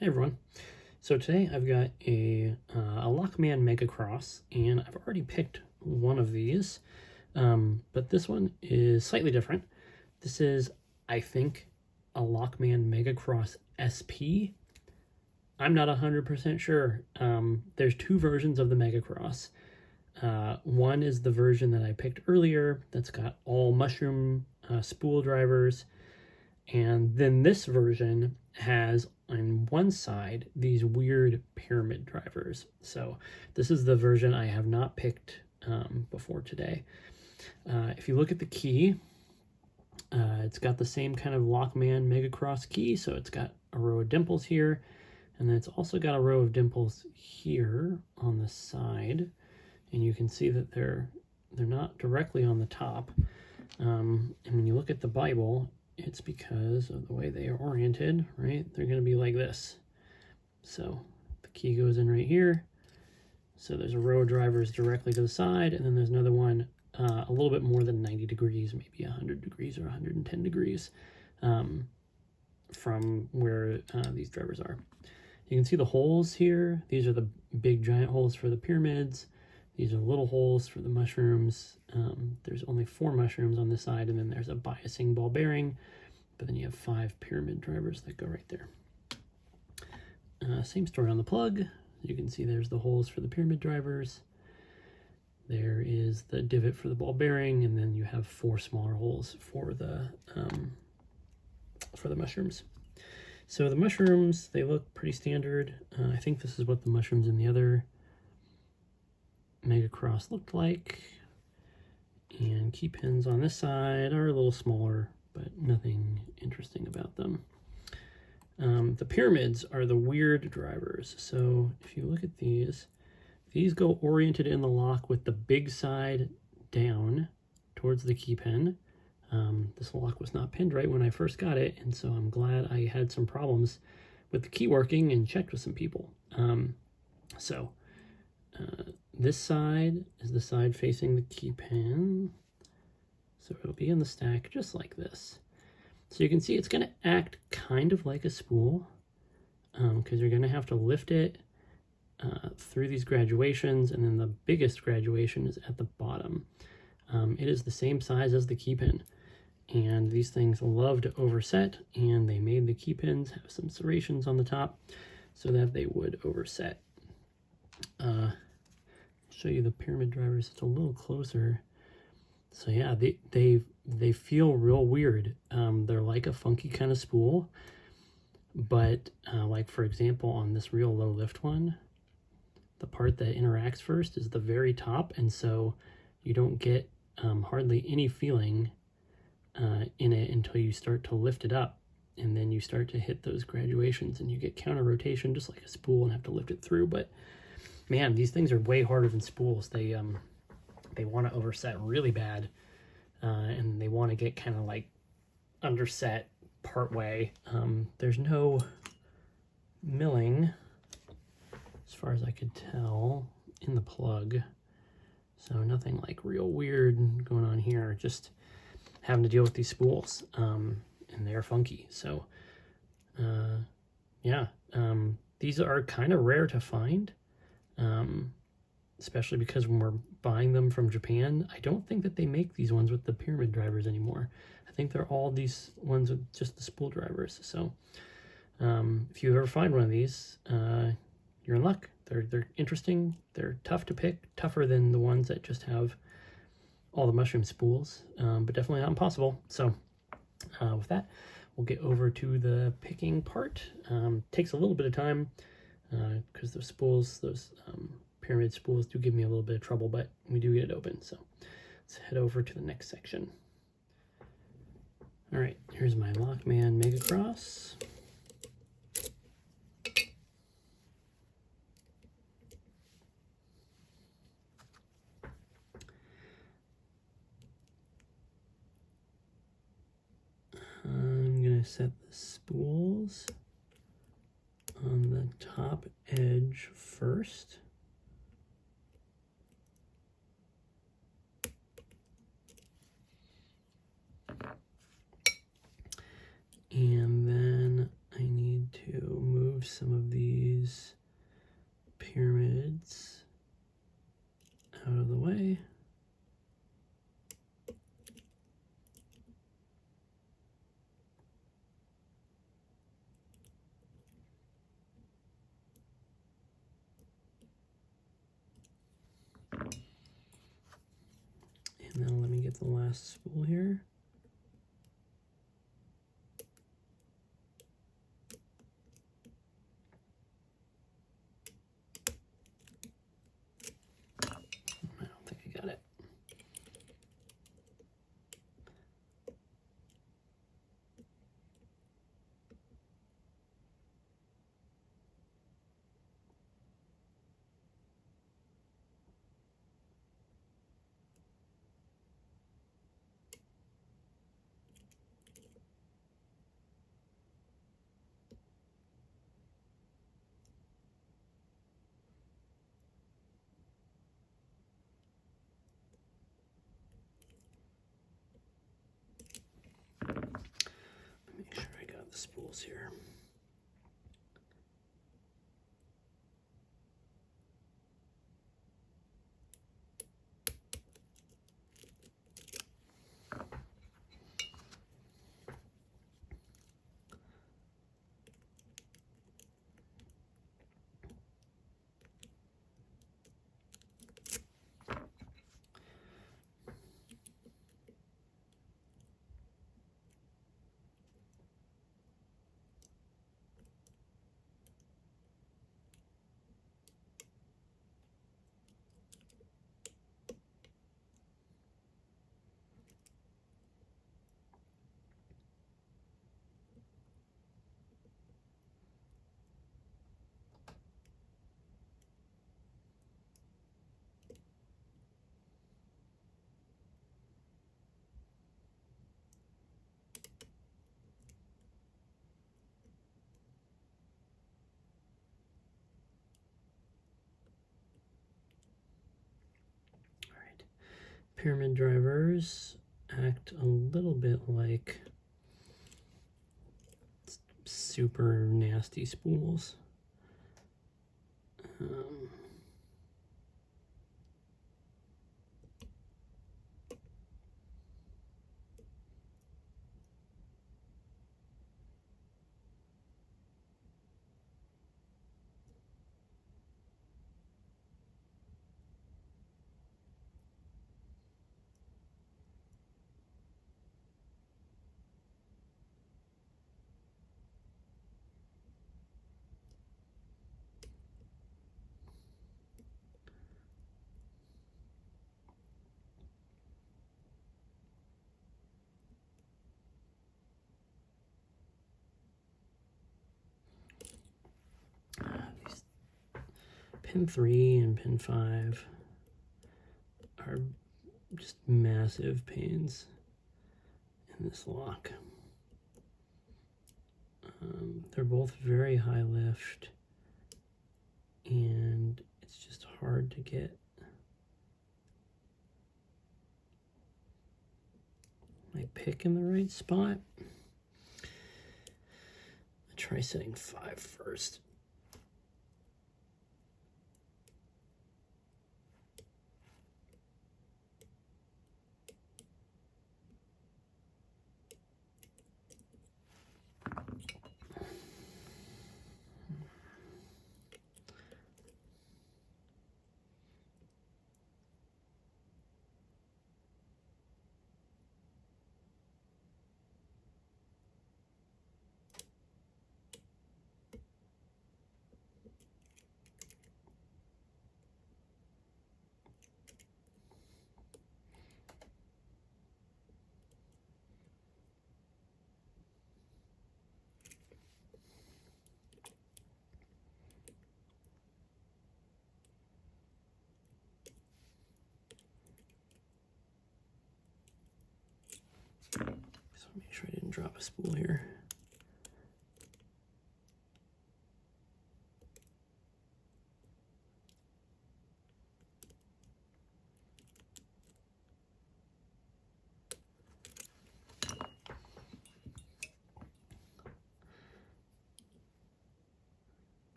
Hey everyone. So today I've got a Lockman Megacross, and I've already picked one of these, but this one is slightly different. This is, I think, a Lockman Megacross SP. I'm not 100% sure. There's two versions of the Megacross. One is the version that I picked earlier that's got all mushroom spool drivers, and then this version has on one side these weird pyramid drivers. So this is the version I have not picked before today. If you look at the key, it's got the same kind of Lockman Megacross key. So it's got a row of dimples here, and then it's also got a row of dimples here on the side. And you can see that they're not directly on the top. And when you look at the Bible, it's because of the way they are oriented, right? They're going to be like this. So the key goes in right here. So there's a row of drivers directly to the side, and then there's another one a little bit more than 90 degrees, maybe 100 degrees or 110 degrees from where these drivers are. You can see the holes here. These are the big giant holes for the pyramids. These are little holes for the mushrooms. There's only 4 mushrooms on this side, and then there's a biasing ball bearing, but then you have 5 pyramid drivers that go right there. Same story on the plug. You can see there's the holes for the pyramid drivers. There is the divot for the ball bearing, and then you have 4 smaller holes for the mushrooms. So the mushrooms, they look pretty standard. I think this is what the mushrooms in the other Megacross looked like. And key pins on this side are a little smaller, but nothing interesting about them. The pyramids are the weird drivers. So if you look at these go oriented in the lock with the big side down towards the key pin. This lock was not pinned right when I first got it, and so I'm glad I had some problems with the key working and checked with some people. This side is the side facing the key pin. So it'll be in the stack just like this. So you can see it's going to act kind of like a spool because you're going to have to lift it through these graduations, and then the biggest graduation is at the bottom. It is the same size as the key pin, and these things love to overset, and they made the key pins have some serrations on the top so that they would overset. Show you the pyramid drivers just a little closer. So yeah, they feel real weird. They're like a funky kind of spool, but like for example on this real low lift one, the part that interacts first is the very top, and so you don't get hardly any feeling in it until you start to lift it up, and then you start to hit those graduations and you get counter rotation just like a spool and have to lift it through. But man, these things are way harder than spools. They want to overset really bad, and they want to get kind of like underset part way. There's no milling, as far as I could tell, in the plug. So nothing like real weird going on here. Just having to deal with these spools, and they're funky. So yeah, these are kind of rare to find. Especially because when we're buying them from Japan, I don't think that they make these ones with the pyramid drivers anymore. I think they're all these ones with just the spool drivers. So if you ever find one of these, you're in luck. They're interesting. They're tough to pick, tougher than the ones that just have all the mushroom spools, but definitely not impossible. So with that, we'll get over to the picking part. Takes a little bit of time because those spools, those pyramid spools do give me a little bit of trouble, but we do get it open. So let's head over to the next section. All right, here's my Lockman Megacross. I'm gonna set the spools on the top edge first. And then I need to move some sides out of the way. And then let me get the last spool here. I don't think I got it. Make sure I got the spools here. Pyramid drivers act a little bit like super nasty spools. Pin 3 and pin 5 are just massive pains in this lock. They're both very high lift, and it's just hard to get my pick in the right spot. I'll try setting 5 first. So make sure I didn't drop a spool here.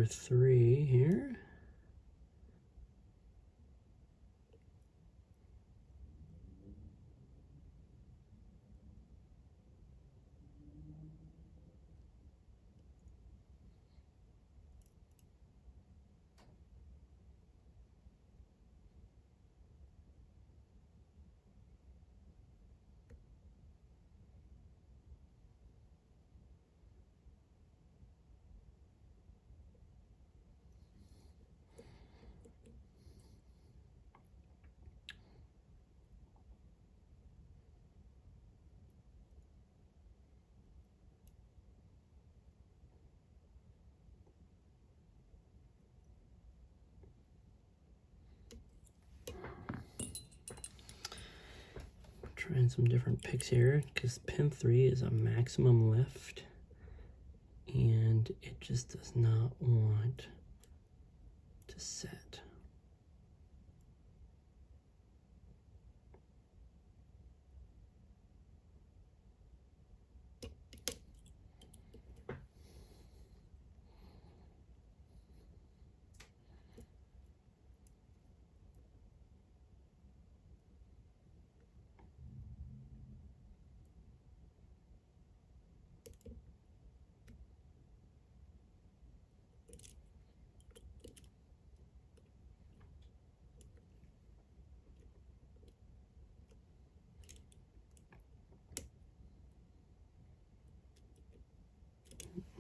number 3 here. Trying some different picks here because pin 3 is a maximum lift and it just does not want to set.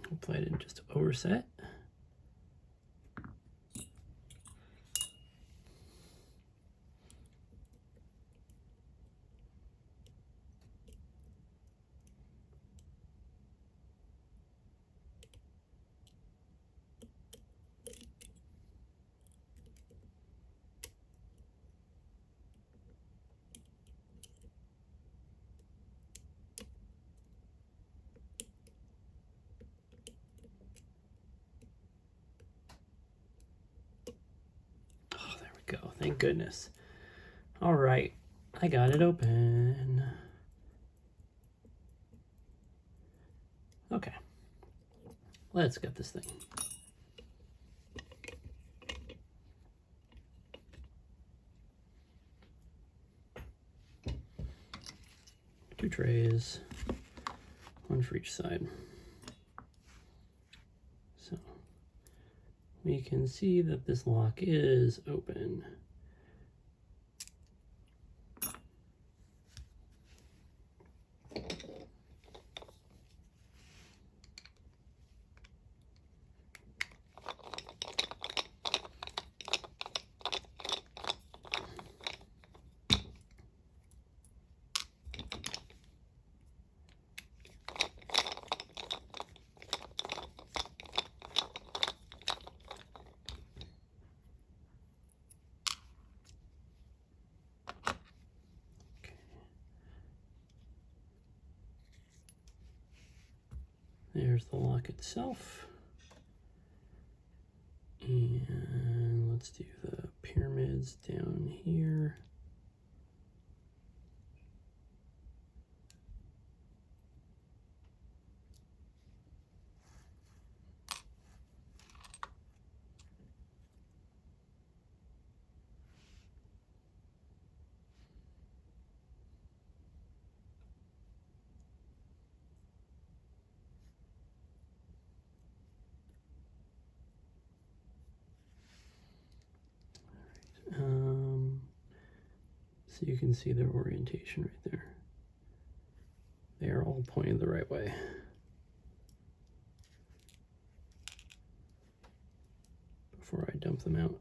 Hopefully I didn't just overset. Go. Thank goodness. All right, I got it open. Okay, let's get this thing. Two trays, one for each side. So we can see that this lock is open. There's the lock itself. And let's do the pyramids down here. So you can see their orientation right there. They are all pointed the right way. Before I dump them out.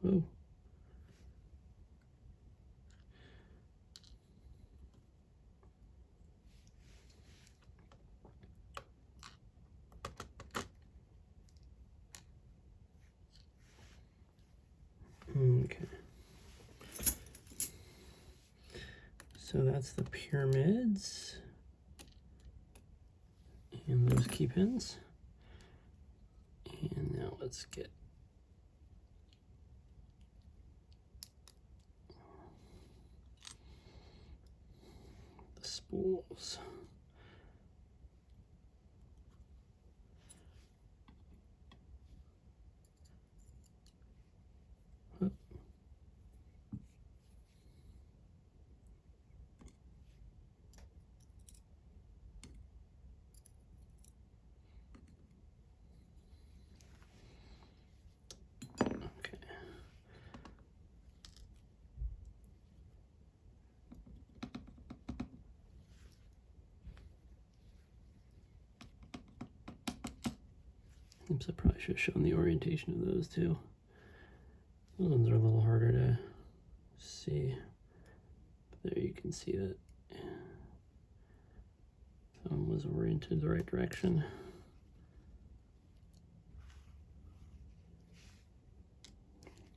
Oh, So that's the pyramids and those key pins. And now let's get the spools. Oops, I probably should have shown the orientation of those too. Those ones are a little harder to see. But there you can see that thumb was oriented the right direction.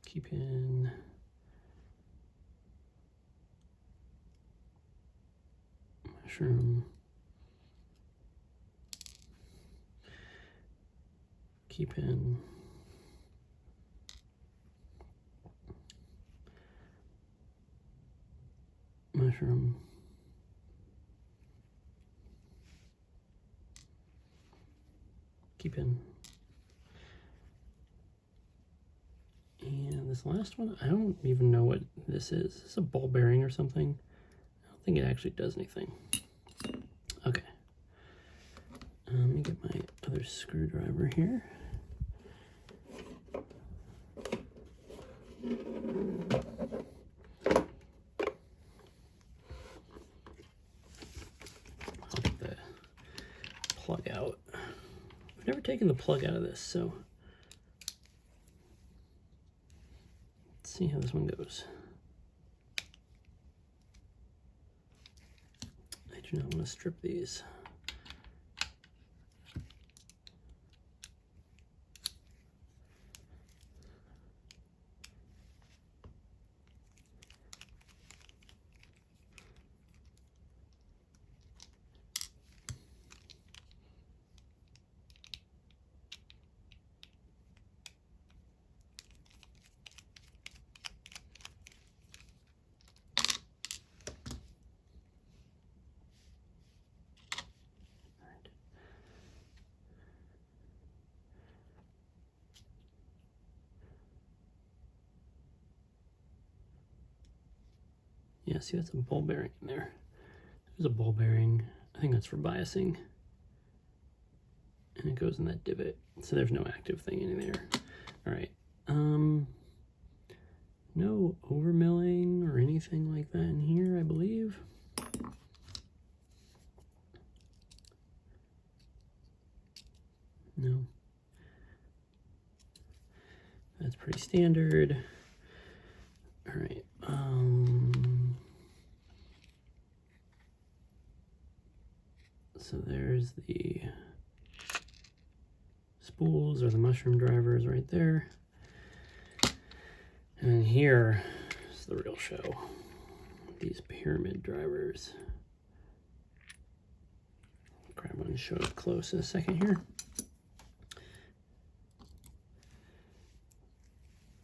Keep in. Mushroom. Keep in. Mushroom. Keep in. And this last one, I don't even know what this is. Is this a ball bearing or something? I don't think it actually does anything. Okay. Let me get my other screwdriver here. I'll get the plug out. I've never taken the plug out of this, so let's see how this one goes. I do not want to strip these. Yeah, see, that's a ball bearing in there. There's a ball bearing. I think that's for biasing. And it goes in that divot. So there's no active thing in there. All right. No overmilling or anything like that in here, I believe. No. That's pretty standard. All right. So there's the spools or the mushroom drivers right there. And here is the real show. These pyramid drivers. Grab one and show up close in a second here.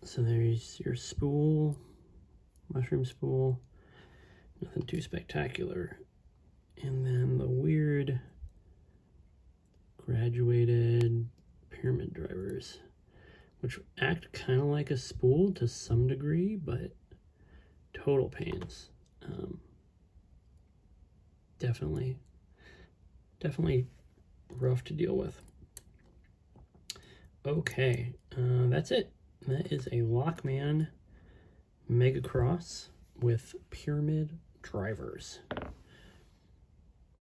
So there's your spool, mushroom spool, nothing too spectacular. And then the weird graduated pyramid drivers, which act kind of like a spool to some degree, but total pains. Definitely rough to deal with. Okay, that's it. That is a Lockman Megacross with pyramid drivers.